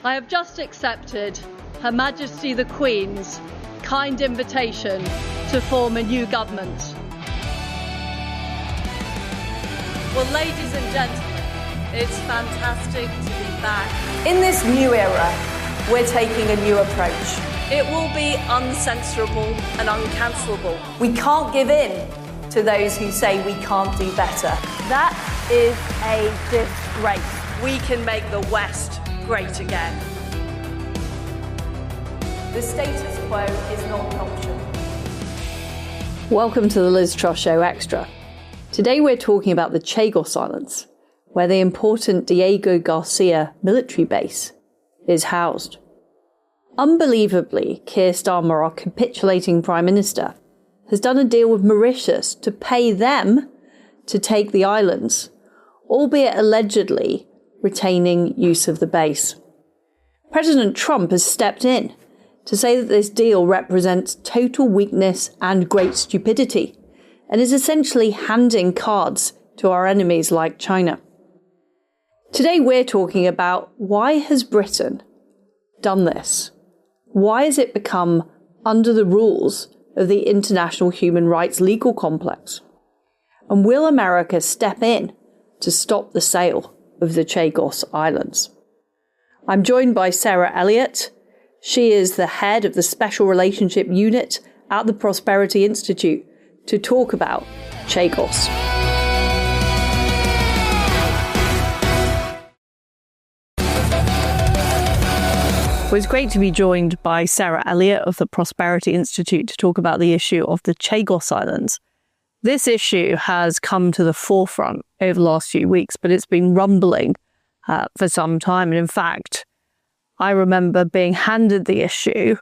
I have just accepted Her Majesty the Queen's kind invitation to form a new government. Well, ladies and gentlemen, it's fantastic to be back. In this new era, we're taking a new approach. It will be uncensorable and uncancelable. We can't give in to those who say we can't do better. That is a disgrace. We can make the West great again. The status quo is not an option. Welcome to the Liz Truss Show Extra. Today we're talking about the Chagos Islands, where the important Diego Garcia military base is housed. Unbelievably, Keir Starmer, our capitulating Prime Minister, has done a deal with Mauritius to pay them to take the islands, albeit allegedly retaining use of the base. President Trump has stepped in to say that this deal represents total weakness and great stupidity, and is essentially handing cards to our enemies like China. Today we're talking about why has Britain done this? Why has it become under the rules of the international human rights legal complex? And will America step in to stop the sale of the Chagos Islands? I'm joined by Sarah Elliott. She is the head of the Special Relationship Unit at the Prosperity Institute to talk about Chagos. Well, it's great to be joined by Sarah Elliott of the Prosperity Institute to talk about the issue of the Chagos Islands. This issue has come to the forefront over the last few weeks, but it's been rumbling for some time. And in fact, I remember being handed the issue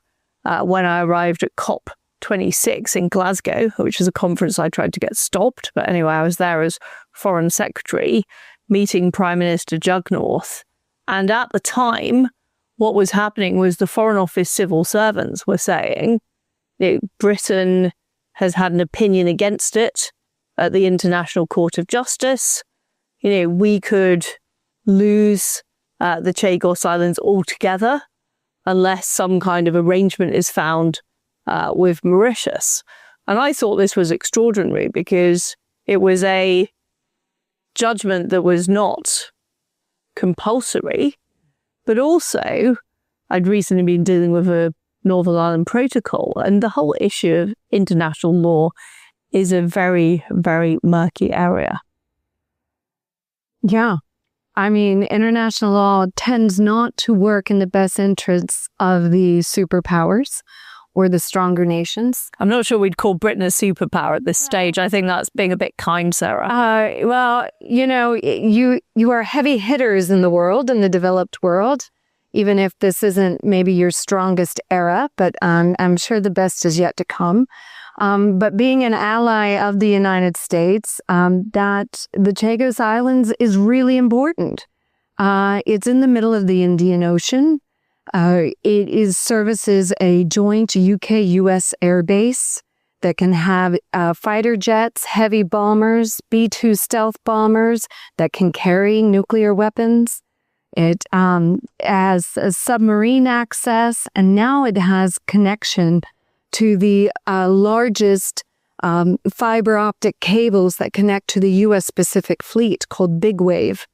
when I arrived at COP26 in Glasgow, which is a conference I tried to get stopped. But anyway, I was there as Foreign Secretary, meeting Prime Minister Jugnorth. And at the time, what was happening was the Foreign Office civil servants were saying that Britain has had an opinion against it at the International Court of Justice. We could lose the Chagos Islands altogether unless some kind of arrangement is found with Mauritius. And I thought this was extraordinary because it was a judgment that was not compulsory, but also I'd recently been dealing with a Northern Ireland Protocol, and the whole issue of international law is a very, very murky area. Yeah. I mean, international law tends not to work in the best interests of the superpowers or the stronger nations. I'm not sure we'd call Britain a superpower at this stage. I think that's being a bit kind, Sarah. Well, you are heavy hitters in the world, in the developed world, even if this isn't maybe your strongest era, but I'm sure the best is yet to come. But being an ally of the United States, that the Chagos Islands is really important. It's in the middle of the Indian Ocean. It services a joint UK-US airbase that can have fighter jets, heavy bombers, B-2 stealth bombers that can carry nuclear weapons. It has a submarine access, and now it has connection to the largest fiber optic cables that connect to the U.S. Pacific Fleet called Big Wave.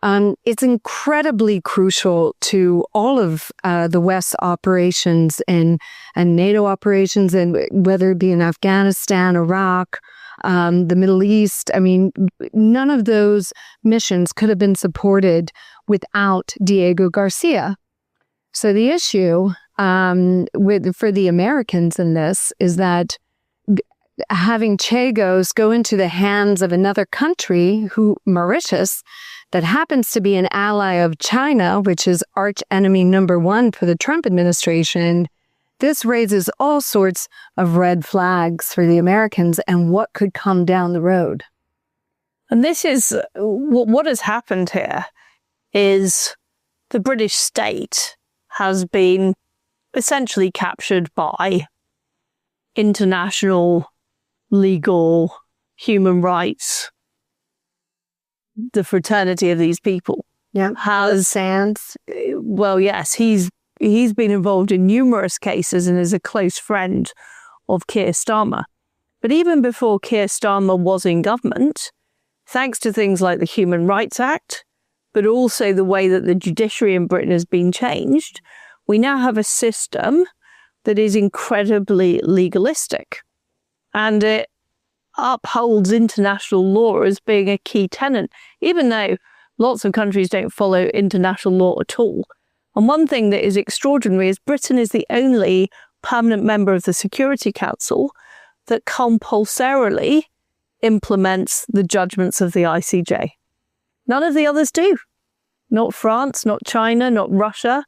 It's incredibly crucial to all of the West's operations and NATO operations, and whether it be in Afghanistan, Iraq, the Middle East. I mean, none of those missions could have been supported without Diego Garcia. So the issue for the Americans in this is that having Chagos go into the hands of another country, Mauritius, that happens to be an ally of China, which is arch enemy number one for the Trump administration, this raises all sorts of red flags for the Americans and what could come down the road. And this is what has happened here is the British state has been essentially captured by international legal human rights, the fraternity of these people. Yeah. Sands. Well, yes, he's been involved in numerous cases and is a close friend of Keir Starmer. But even before Keir Starmer was in government, thanks to things like the Human Rights Act, but also the way that the judiciary in Britain has been changed, we now have a system that is incredibly legalistic. And it upholds international law as being a key tenet, even though lots of countries don't follow international law at all. And one thing that is extraordinary is Britain is the only permanent member of the Security Council that compulsorily implements the judgments of the ICJ. None of the others do. Not France, not China, not Russia,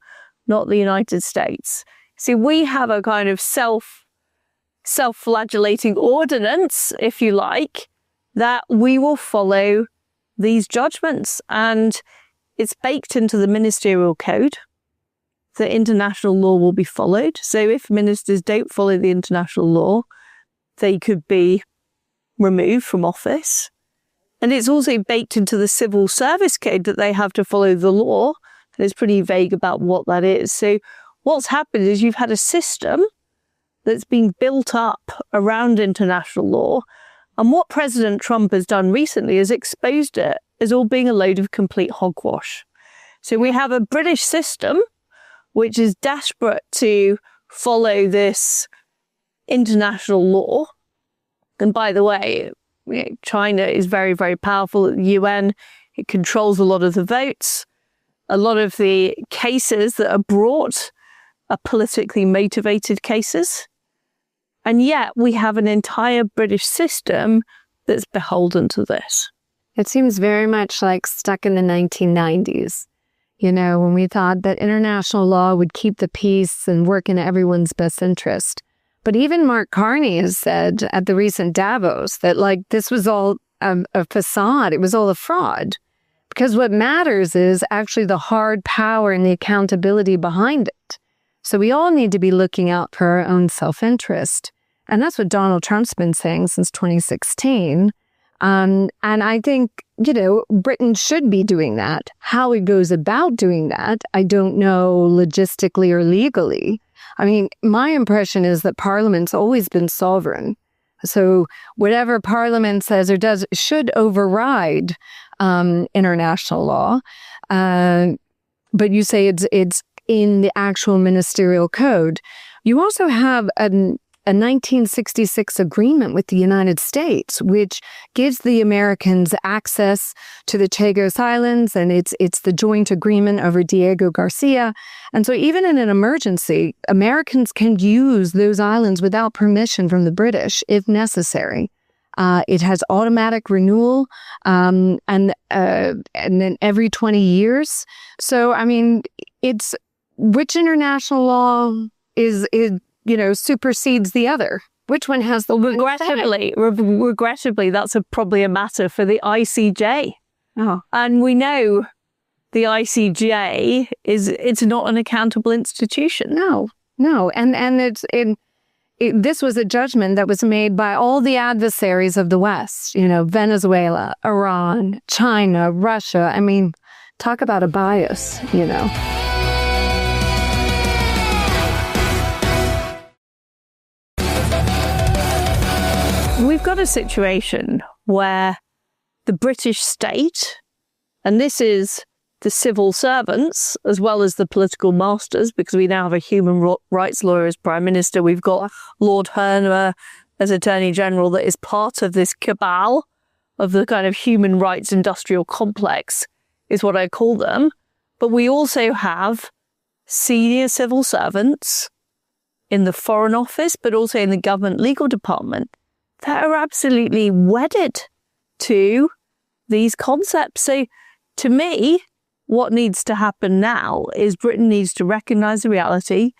not the United States. See, we have a kind of self-flagellating ordinance, if you like, that we will follow these judgments. And it's baked into the ministerial code that international law will be followed. So if ministers don't follow the international law, they could be removed from office. And it's also baked into the civil service code that they have to follow the law. And it's pretty vague about what that is. So what's happened is you've had a system that's been built up around international law. And what President Trump has done recently is exposed it as all being a load of complete hogwash. So we have a British system which is desperate to follow this international law. And by the way, China is very, very powerful at the UN. It controls a lot of the votes. A lot of the cases that are brought are politically motivated cases. And yet we have an entire British system that's beholden to this. It seems very much like stuck in the 1990s, when we thought that international law would keep the peace and work in everyone's best interest. But even Mark Carney has said at the recent Davos that this was all a facade. It was all a fraud. Because what matters is actually the hard power and the accountability behind it. So we all need to be looking out for our own self-interest. And that's what Donald Trump's been saying since 2016. And I think, Britain should be doing that. How it goes about doing that, I don't know logistically or legally. I mean, my impression is that Parliament's always been sovereign. So whatever Parliament says or does should override international law. But you say it's in the actual ministerial code. You also have a 1966 agreement with the United States, which gives the Americans access to the Chagos Islands, and it's the joint agreement over Diego Garcia. And so even in an emergency, Americans can use those islands without permission from the British if necessary. It has automatic renewal, and then every 20 years. So, I mean, it's which international law is supersedes the other? Which one has the regrettably, that's probably a matter for the ICJ. Oh. And we know the ICJ it's not an accountable institution. No. And this was a judgment that was made by all the adversaries of the West, Venezuela, Iran, China, Russia. I mean, talk about a bias, We've got a situation where the British state, and this is the civil servants as well as the political masters, because we now have a human rights lawyer as Prime Minister. We've got Lord Herner as Attorney General that is part of this cabal of the kind of human rights industrial complex, is what I call them. But we also have senior civil servants in the Foreign Office, but also in the government legal department, that are absolutely wedded to these concepts. So to me, what needs to happen now is Britain needs to recognise the reality,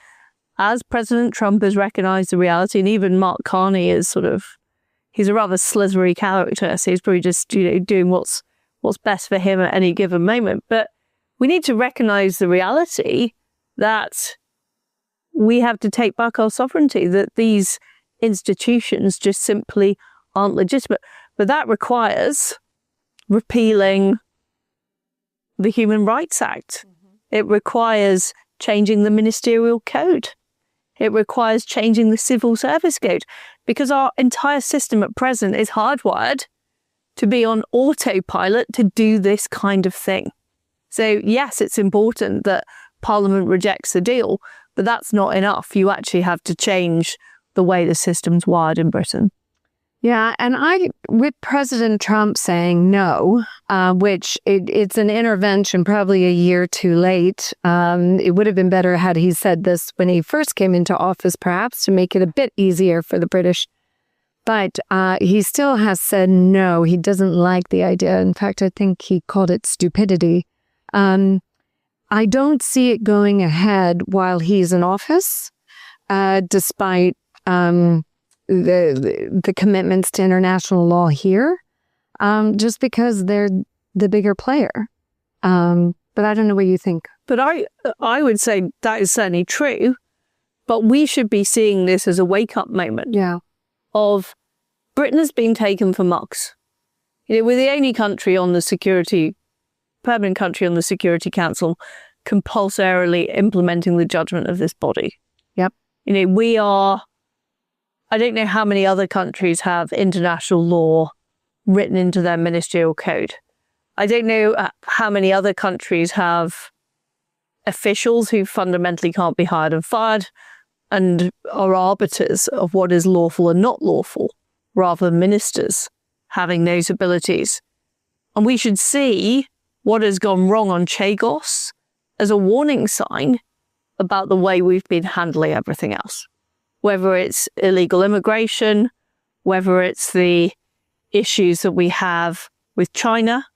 as President Trump has recognised the reality, and even Mark Carney is he's a rather slithery character, so he's probably just doing what's best for him at any given moment. But we need to recognise the reality that we have to take back our sovereignty, that these institutions just simply aren't legitimate. But that requires repealing the Human Rights Act. It requires changing the ministerial code. It requires changing the civil service code, because our entire system at present is hardwired to be on autopilot to do this kind of thing. So yes, it's important that Parliament rejects the deal, but that's not enough. You actually have to change the way the system's wired in Britain. Yeah, and with President Trump saying no, which it's an intervention probably a year too late. It would have been better had he said this when he first came into office, perhaps, to make it a bit easier for the British. But he still has said no. He doesn't like the idea. In fact, I think he called it stupidity. I don't see it going ahead while he's in office, despite the commitments to international law here, just because they're the bigger player. But I don't know what you think. But I would say that is certainly true, but we should be seeing this as a wake-up moment. Yeah. Of Britain has been taken for mugs. We're the only country on the permanent country on the Security Council compulsorily implementing the judgment of this body. Yep. We are, I don't know how many other countries have international law written into their ministerial code. I don't know how many other countries have officials who fundamentally can't be hired and fired and are arbiters of what is lawful and not lawful, rather than ministers having those abilities. And we should see what has gone wrong on Chagos as a warning sign about the way we've been handling everything else. Whether it's illegal immigration, whether it's the issues that we have with China.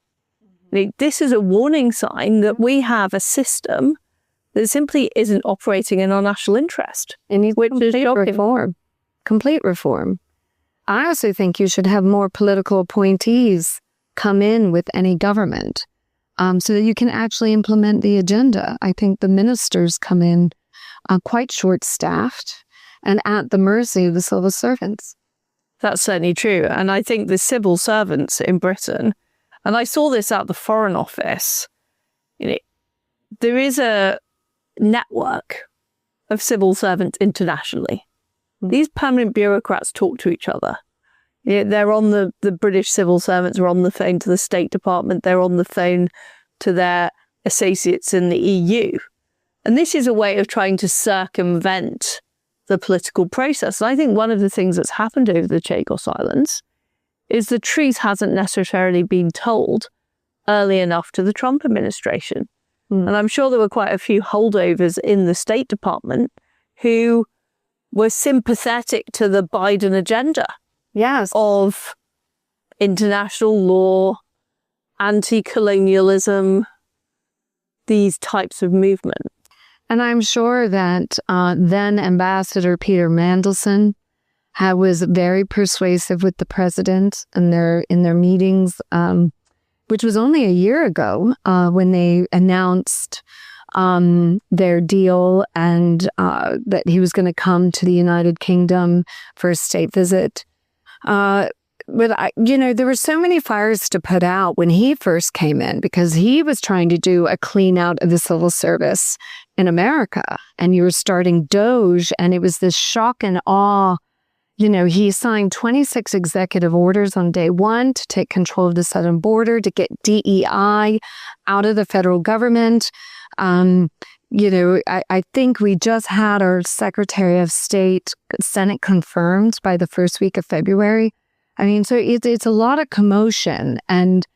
This is a warning sign that we have a system that simply isn't operating in our national interest. It needs complete reform. I also think you should have more political appointees come in with any government so that you can actually implement the agenda. I think the ministers come in quite short-staffed and at the mercy of the civil servants. That's certainly true. And I think the civil servants in Britain, and I saw this at the Foreign Office, there is a network of civil servants internationally. These permanent bureaucrats talk to each other. They're on the British civil servants are on the phone to the State Department. They're on the phone to their associates in the EU. And this is a way of trying to circumvent the political process. And I think one of the things that's happened over the Chagos Islands is the truth hasn't necessarily been told early enough to the Trump administration. And I'm sure there were quite a few holdovers in the State Department who were sympathetic to the Biden agenda. Yes. Of international law, anti-colonialism, these types of movement. And I'm sure that then Ambassador Peter Mandelson was very persuasive with the president in their meetings, which was only a year ago when they announced their deal and that he was going to come to the United Kingdom for a state visit. But there were so many fires to put out when he first came in because he was trying to do a clean out of the civil service in America. And you were starting DOGE, and it was this shock and awe. He signed 26 executive orders on day one to take control of the southern border, to get DEI out of the federal government. I think we just had our Secretary of State Senate confirmed by the first week of February. I mean, so it's a lot of commotion. And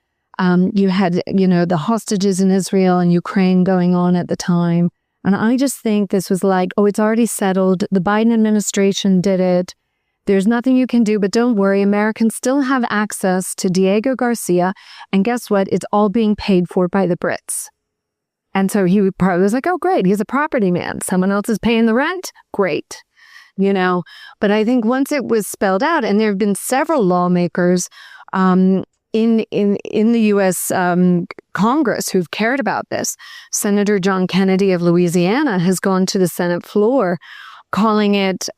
you had, the hostages in Israel and Ukraine going on at the time. And I just think this was like, it's already settled. The Biden administration did it. There's nothing you can do, but don't worry. Americans still have access to Diego Garcia. And guess what? It's all being paid for by the Brits. And so he probably was like, oh, great. He's a property man. Someone else is paying the rent. Great. But I think once it was spelled out, and there have been several lawmakers in the U.S. Congress who've cared about this. Senator John Kennedy of Louisiana has gone to the Senate floor calling it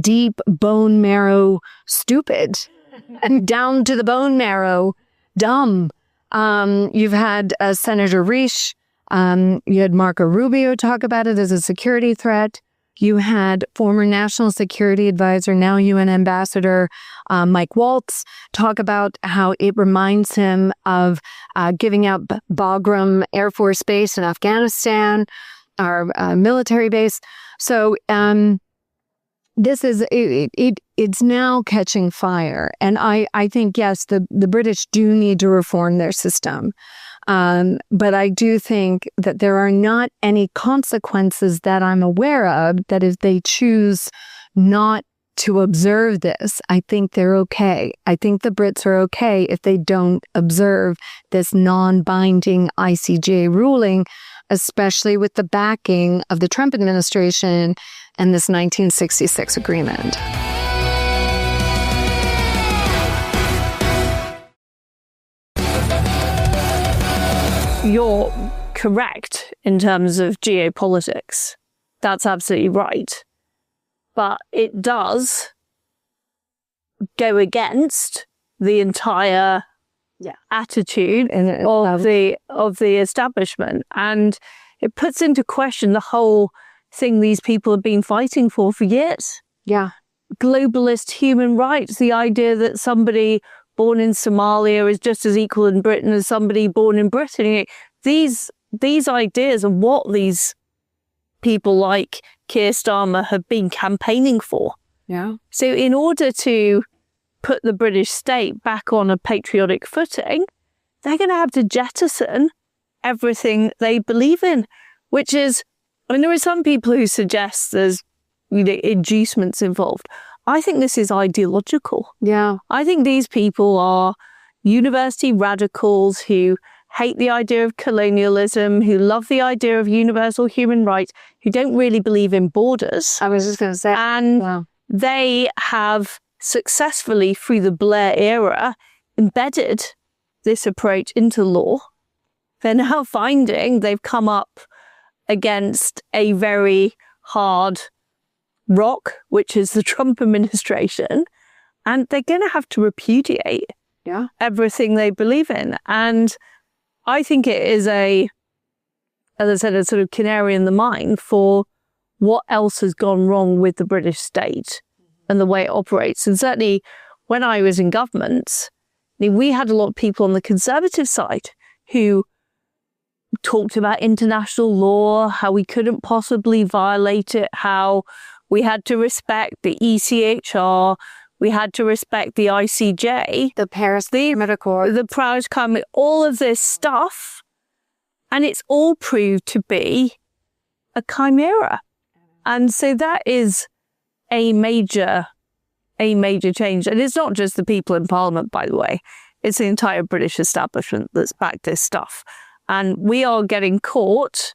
deep bone marrow stupid and down to the bone marrow dumb. You've had Senator Risch. You had Marco Rubio talk about it as a security threat. You had former National Security Advisor, now UN Ambassador Mike Waltz, talk about how it reminds him of giving out Bagram Air Force Base in Afghanistan, our military base. So this is it's now catching fire, and I think yes, the British do need to reform their system. But I do think that there are not any consequences that I'm aware of that if they choose not to observe this, I think they're okay. I think the Brits are okay if they don't observe this non-binding ICJ ruling, especially with the backing of the Trump administration and this 1966 agreement. You're correct in terms of geopolitics. That's absolutely right. But it does go against the entire attitude of the establishment. And it puts into question the whole thing these people have been fighting for years. Yeah. Globalist human rights, the idea that somebody born in Somalia is just as equal in Britain as somebody born in Britain. These ideas are what these people like Keir Starmer have been campaigning for. Yeah. So in order to put the British state back on a patriotic footing, they're going to have to jettison everything they believe in, which is, I mean, there are some people who suggest there's inducements involved. I think this is ideological. Yeah. I think these people are university radicals who hate the idea of colonialism, who love the idea of universal human rights, who don't really believe in borders. I was just going to say. And they have successfully, through the Blair era, embedded this approach into law. They're now finding they've come up against a very hard rock, which is the Trump administration, and they're going to have to repudiate everything they believe in. And I think it is as I said, a sort of canary in the mine for what else has gone wrong with the British state and the way it operates. And certainly when I was in government, we had a lot of people on the Conservative side who talked about international law, how we couldn't possibly violate it, how we had to respect the ECHR, we had to respect the ICJ, the Paris Climate Accord, the Paris Climate, all of this stuff. And it's all proved to be a chimera. And so that is a major change. And it's not just the people in Parliament, by the way. It's the entire British establishment that's backed this stuff. And we are getting caught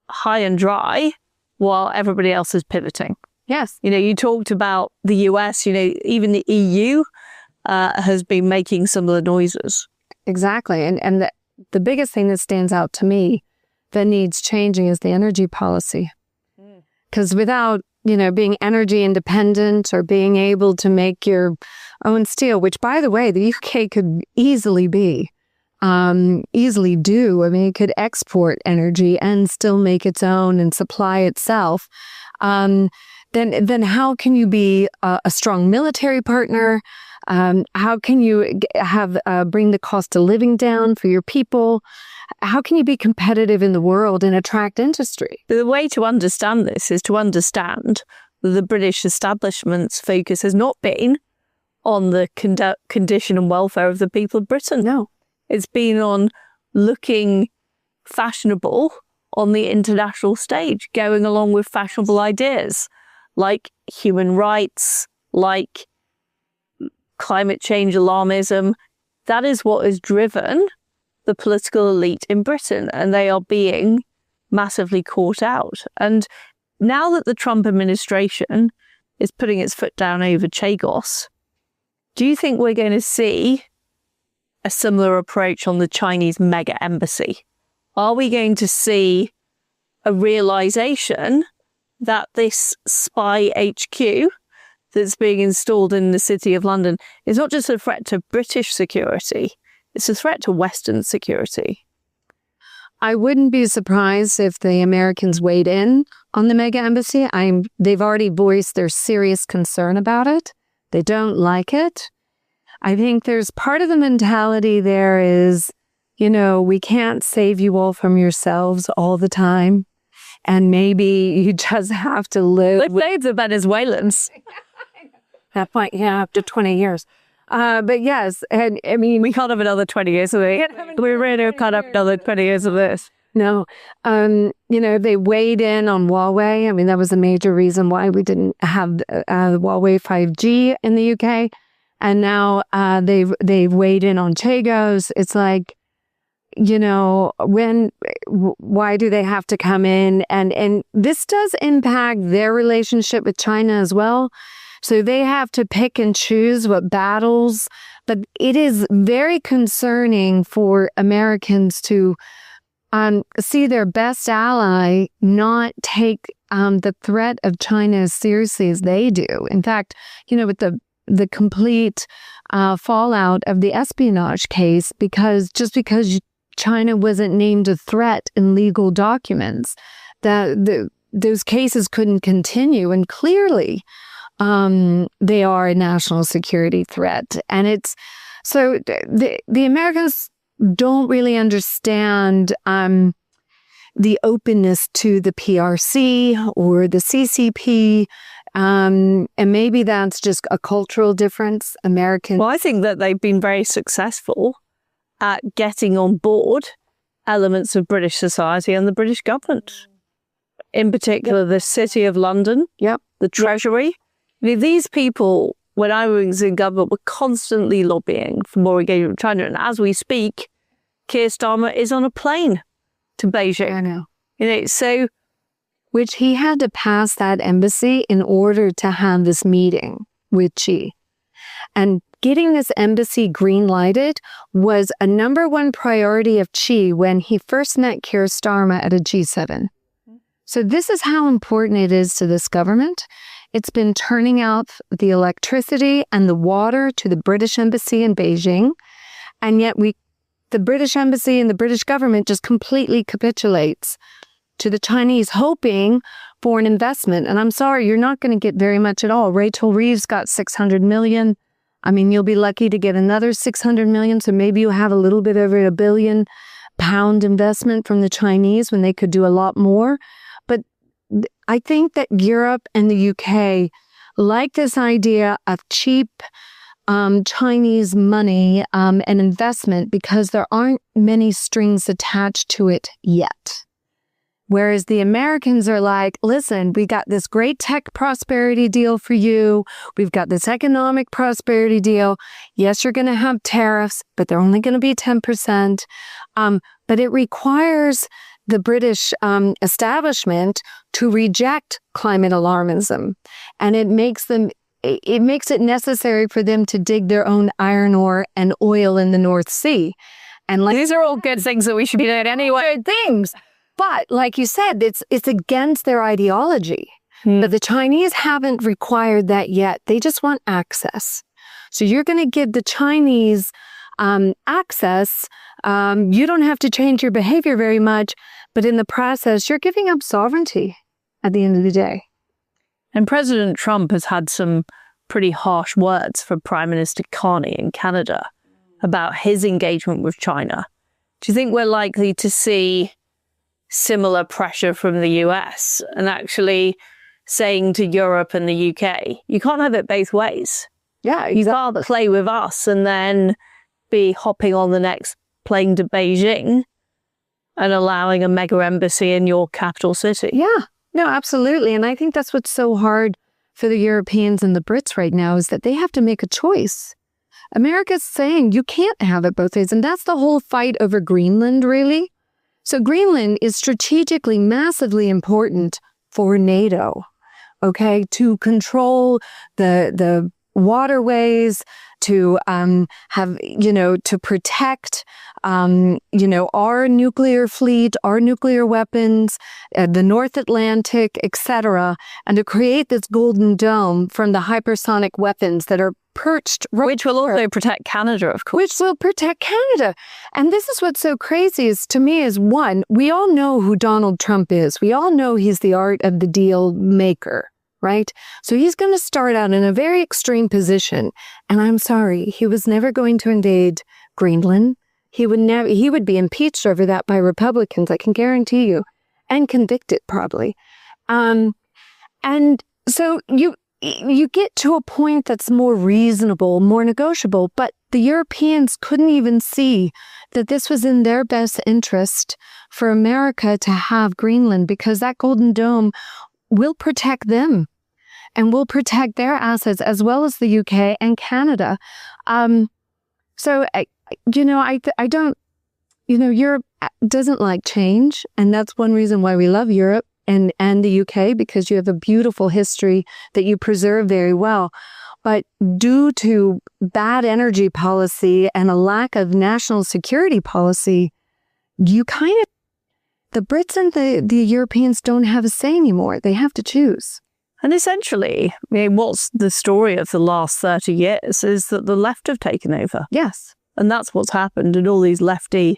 high and dry while everybody else is pivoting. Yes. You talked about the US, even the EU has been making similar noises. Exactly. And the biggest thing that stands out to me that needs changing is the energy policy. Because without, being energy independent or being able to make your own steel, which, by the way, the UK could easily be, easily do. I mean, it could export energy and still make its own and supply itself. Then how can you be a strong military partner? How can you bring the cost of living down for your people? How can you be competitive in the world and attract industry? The way to understand this is to understand that the British establishment's focus has not been on the condition and welfare of the people of Britain. No. It's been on looking fashionable on the international stage, going along with fashionable ideas like human rights, like climate change alarmism. That is what has driven the political elite in Britain, and they are being massively caught out. And now that the Trump administration is putting its foot down over Chagos, do you think we're going to see a similar approach on the Chinese mega embassy? Are we going to see a realization that this spy HQ that's being installed in the City of London is not just a threat to British security, It's a threat to Western security. I wouldn't be surprised if the Americans weighed in on the mega embassy. They've already voiced their serious concern about it. They don't like it. I think there's part of the mentality there is, we can't save you all from yourselves all the time. And maybe you just have to live. They played the Venezuelans. That point, after 20 years. But yes, and I mean, we can't have another 20 years of it. We really can't have another 20 years of this. No. They weighed in on Huawei. I mean, that was a major reason why we didn't have Huawei 5G in the UK. And now they've weighed in on Chagos. It's like, why do they have to come in? And this does impact their relationship with China as well. So they have to pick and choose what battles. But it is very concerning for Americans to see their best ally not take the threat of China as seriously as they do. In fact, with the complete fallout of the espionage case, because China wasn't named a threat in legal documents, those cases couldn't continue. And clearly, they are a national security threat. And it's so the Americans don't really understand the openness to the PRC or the CCP. And maybe that's just a cultural difference. Well, I think that they've been very successful at getting on board elements of British society and the British government. In particular, the City of London, the Treasury. I mean, these people, when I was in government, were constantly lobbying for more engagement with China. And as we speak, Keir Starmer is on a plane to Beijing. I know. So, which he had to pass that embassy in order to have this meeting with Xi. And getting this embassy green-lighted was a number one priority of Xi when he first met Keir Starmer at a G7. So this is how important it is to this government. It's been turning out the electricity and the water to the British embassy in Beijing. And yet the British embassy and the British government just completely capitulates to the Chinese, hoping for an investment. And I'm sorry, you're not going to get very much at all. Rachel Reeves got $600 million. I mean, you'll be lucky to get another $600 million. So maybe you'll have a little bit over £1 billion investment from the Chinese when they could do a lot more. But I think that Europe and the UK like this idea of cheap Chinese money and investment because there aren't many strings attached to it yet. Whereas the Americans are like, listen, we got this great tech prosperity deal for you. We've got this economic prosperity deal. Yes, you're going to have tariffs, but they're only going to be 10%. But it requires the British establishment to reject climate alarmism. And it makes it necessary for them to dig their own iron ore and oil in the North Sea. And these are all good things that we should be doing anyway. Good things. But like you said, it's against their ideology. But the Chinese haven't required that yet. They just want access. So you're going to give the Chinese access. You don't have to change your behavior very much. But in the process, you're giving up sovereignty at the end of the day. And President Trump has had some pretty harsh words from Prime Minister Carney in Canada about his engagement with China. Do you think we're likely to see similar pressure from the US and actually saying to Europe and the UK, you can't have it both ways? Yeah, exactly. You can't play with us and then be hopping on the next plane to Beijing and allowing a mega embassy in your capital city. Yeah, no, absolutely. And I think that's what's so hard for the Europeans and the Brits right now is that they have to make a choice. America's saying you can't have it both ways. And that's the whole fight over Greenland, really. So Greenland is strategically massively important for NATO, okay, to control the waterways, to to protect, our nuclear fleet, our nuclear weapons, the North Atlantic, etc., and to create this golden dome from the hypersonic weapons that are perched. Which will also protect Canada, of course. Which will protect Canada. And this is what's so crazy is, to me, is one, we all know who Donald Trump is. We all know he's the art of the deal maker. Right? So he's going to start out in a very extreme position. And I'm sorry, he was never going to invade Greenland. He would be impeached over that by Republicans, I can guarantee you, and convicted probably. And so you get to a point that's more reasonable, more negotiable, but the Europeans couldn't even see that this was in their best interest for America to have Greenland, because that Golden Dome will protect them and will protect their assets as well as the UK and Canada. Europe doesn't like change. And that's one reason why we love Europe and the UK, because you have a beautiful history that you preserve very well. But due to bad energy policy and a lack of national security policy, the Brits and the Europeans don't have a say anymore. They have to choose. And essentially, what's the story of the last 30 years is that the left have taken over. Yes. And that's what's happened. And all these lefty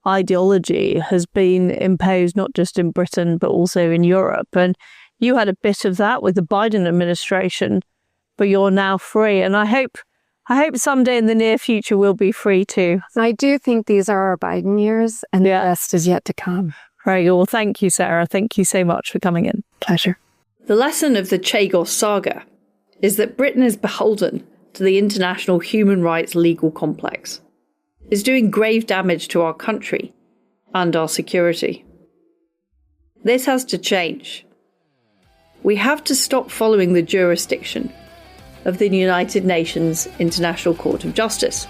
ideology has been imposed not just in Britain, but also in Europe. And you had a bit of that with the Biden administration, but you're now free. And I hope someday in the near future we'll be free too. I do think these are our Biden years, and the best is yet to come. Very good. Well, thank you, Sarah. Thank you so much for coming in. Pleasure. The lesson of the Chagos saga is that Britain is beholden to the international human rights legal complex, is doing grave damage to our country and our security. This has to change. We have to stop following the jurisdiction of the United Nations International Court of Justice,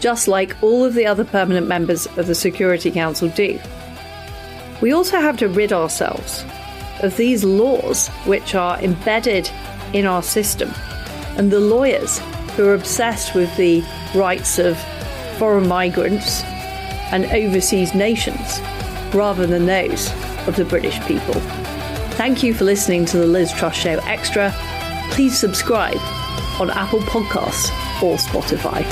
just like all of the other permanent members of the Security Council do. We also have to rid ourselves of these laws which are embedded in our system, and the lawyers who are obsessed with the rights of foreign migrants and overseas nations rather than those of the British people. Thank you for listening to the Liz Truss Show Extra. Please subscribe on Apple Podcasts or Spotify.